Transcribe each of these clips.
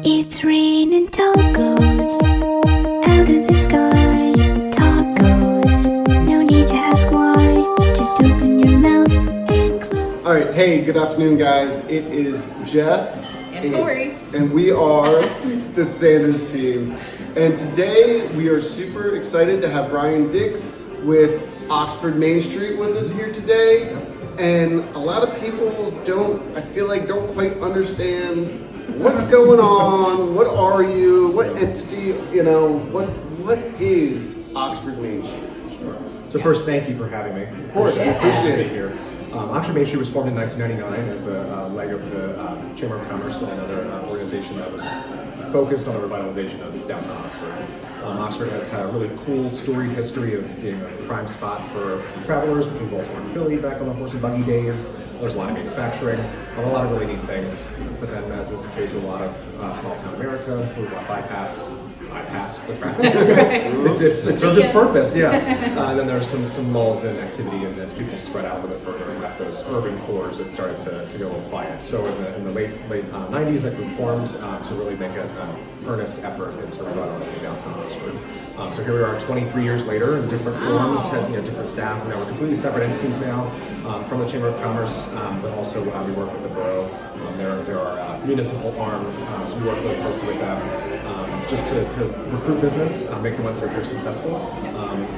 It's raining tacos out of the sky. Tacos, no need to ask why. Just open your mouth and close. All right, hey, good afternoon, guys. It is Jeff And Corey. and we are the Sanders team. And today we are super excited to have Brian Dix with Oxford Mainstreet with us here today. And a lot of people don't quite understand what's going on, what are you, what entity, what is Oxford Mainstreet? So first, thank you for having me. Of course, I appreciate it. Here. Oxford Mainstreet was formed in 1999 as a leg of the Chamber of Commerce and another organization that was focused on the revitalization of downtown Oxford. Oxford has had a really cool storied history of being a prime spot for travelers between Baltimore and Philly back on the horse and buggy days. There's a lot of manufacturing, a lot of really neat things. But then, as is the case with a lot of small town America, we bypass the traffic. It served its purpose, yeah. And then there's some lulls in activity, and as people spread out a little bit further and left those urban cores, it started to go a little quiet. So in the late 90s, that group formed to really make an earnest effort into revitalizing downtown Oxford. So here we are 23 years later in different forms, different staff. Now we're completely separate entities now from the Chamber of Commerce, but also we work with the borough. They're our municipal arm, so we work really closely with them just to recruit business, make the ones that are here successful,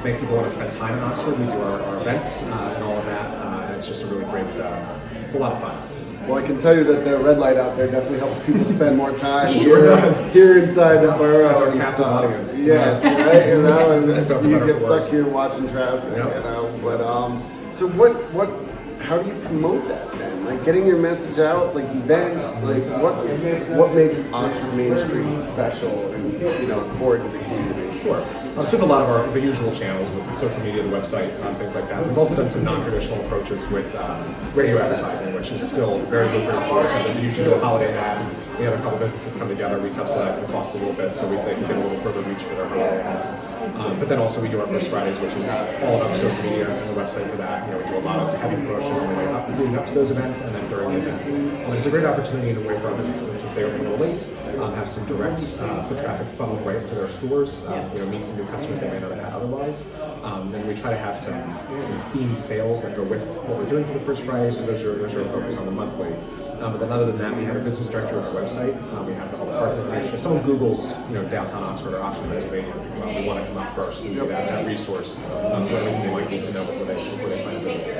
make people want to spend time in Oxford. We do our events and all of that, and it's just a really great, it's a lot of fun. Well, I can tell you that the red light out there definitely helps people spend more time Sure does. here inside the borough. That's our and captive stuff. audience. Yes, right. And so you get stuck Worse. here watching traffic. Yep. But so what? How do you promote that then? Like getting your message out, like events, like what makes Oxford Mainstreet special and important to the community? Sure. So we have a lot of the usual channels with social media, the website, things like that. We've also done some non-traditional approaches with radio advertising, which is still very lucrative for us. We usually do a holiday ad. We have a couple businesses come together, we subsidize the cost a little bit so we can get a little further reach for their holiday ads. But then also we do our First Fridays, which is all about social media and the website for that. We do a lot of heavy promotion on the way up, leading up to those events, and then during the event. It's a great opportunity in a way for our businesses to stay open a little late, have some direct foot traffic funneled right into their stores, meet some new customers they may not have had otherwise. Then we try to have some themed sales that go with what we're doing for the First Friday, so those are a focus on the monthly. But then other than that, we have a business director on our website. We have all the partner information. If someone Googles, downtown Oxford or Oxford, Pennsylvania, we want to come up first and give that resource for everything they might need to know before they plan to visit.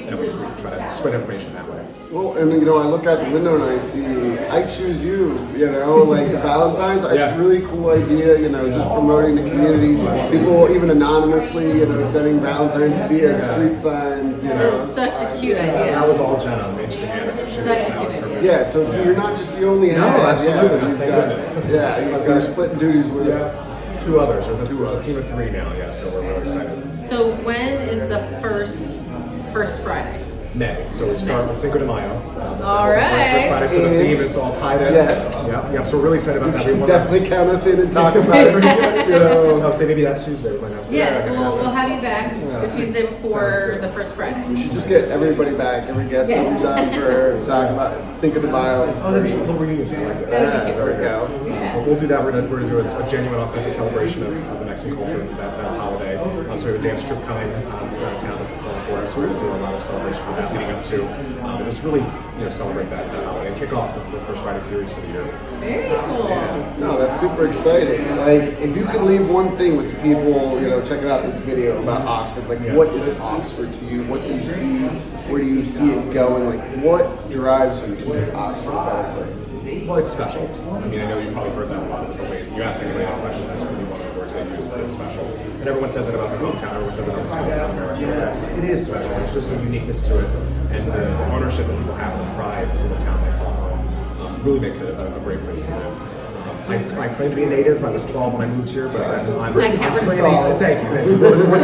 And we try to spread information that way. Well, and I look out the window and I see I Choose You, like Valentine's, really cool idea, just promoting the community. People even anonymously, sending Valentine's via street signs, That's such a cute idea. That was all Jen on Mainstreet Manager. Yeah, so you're not just the only head. No, absolutely. Yeah, Thank goodness. You're splitting duties with two others, or a team of three now, so we're really excited. So when is the first Friday? May. So we start with Cinco de Mayo. All right. First Friday, so the theme is all tied in. Yes. Yep. So we're really excited about that. You definitely count us in and talk about it. I would say maybe that Tuesday we might have to. Yes, we'll have you back the Tuesday before the first Friday. We should just get everybody back, every guest that we've done for talking about Cinco de Mayo. Oh, that'd be a little reunion. I like it. There we go. Yeah. We'll do that. We're gonna do a genuine, authentic celebration of the Mexican culture that holiday. So we have a dance troupe coming from town to perform for us. We're gonna do a lot of celebration for that leading up to, and just really celebrate that holiday and kick off the First Friday series for the year. Very cool. No, that's super exciting. Like, if you could leave one thing with the people, checking out this video about Oxford, what is Oxford to you? What do you see? Where do you see it going? Like, what drives you to make Oxford a better place? Well, it's special. I know you've probably heard that in a lot of different ways. You ask anybody that question, that's really one of the words they use, it's special. And everyone says it about their hometown, everyone says it about small town America. Yeah. It is special. There's just a uniqueness to it. And the ownership that people have and the pride for the town they call home really makes it a great place to live. I claim to be a native. I was 12 when I moved here, but I'm claiming, thank you.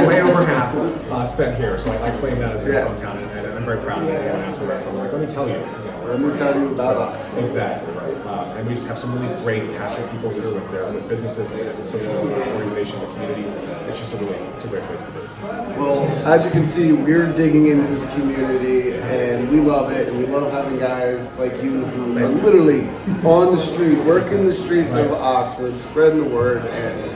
Way over half spent here, so I claim that as a hometown, and I'm very proud of it. Everyone asks me where I'm from. I'm like, let me tell you. Let me tell you about Oxford. Exactly right. and we just have some really great, passionate people here with businesses and social organizations and community. It's just it's a great place to be. Well, as you can see, we're digging into this community, and we love it, and we love having guys like you who are literally on the street, working the streets of Oxford, spreading the word, and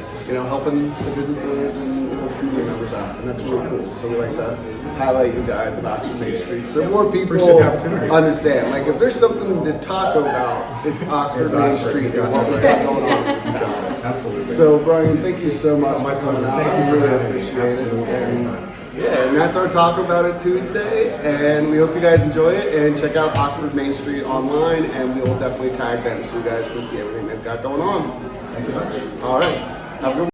helping the business owners and community members out, and that's really cool. So we like to highlight you guys at Oxford Mainstreet so more people Appreciate the opportunity. understand. Like, if there's something to talk about, it's Oxford Mainstreet and what we got going on in this town. Absolutely. So, Brian, thank you so much My for coming pleasure. out. Thank you for really having me. appreciate it. Absolutely. And, Anytime. yeah, and that's our Talk About It Tuesday, and we hope you guys enjoy it, and check out Oxford Mainstreet online, and we will definitely tag them so you guys can see everything they've got going on. Thank you much. All right. Have a good one.